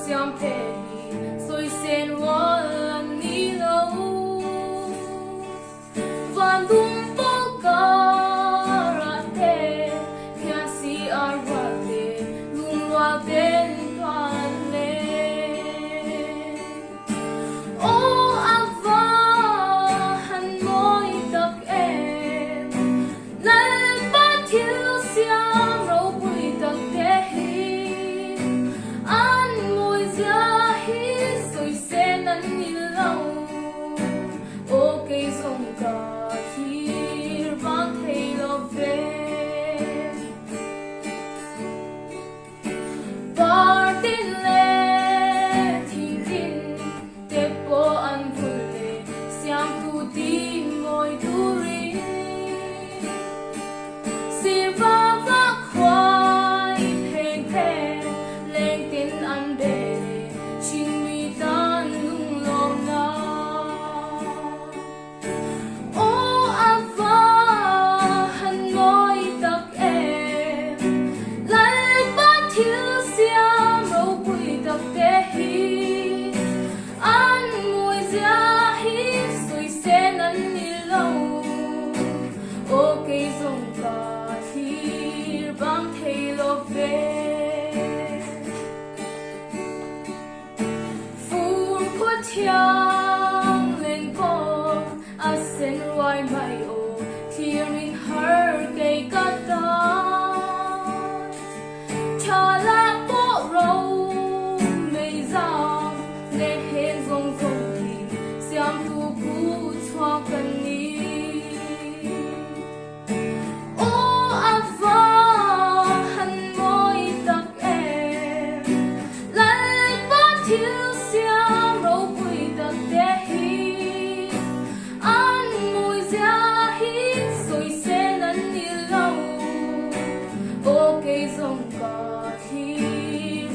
xiam theih soi sen wal an ni lo van dum po ka ra te kya si ar wa te lung wa ten kan le o ava han moi tak em nal ba thil siam ro pui tak te hi an moi zia hi soi sen an ni lo o ke song ka hir bang thei lo ve partin le thing tin te po an phul le siam tu ti moi tu ri sir va va khwai pheng pheng leng tin an de chin mi tan lung lo na o ava han moi tak em lai ba thil siam ro pui tak te hi an moi zia hi soi sen an ni lo o ke song ka hir bang thei lo ve phun phut thiang lên ko a sen wai mai o thiring har ke ka ta cha la po ro mei zang le hen zong zong ki siam tu pu chwa kan ni o ava han moi tak em lai ba thil siam ro pui tak te hi an moi zia hi soi sen an ni lo o ke song ka hi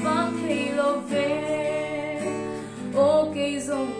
bang thei lo ve o ke song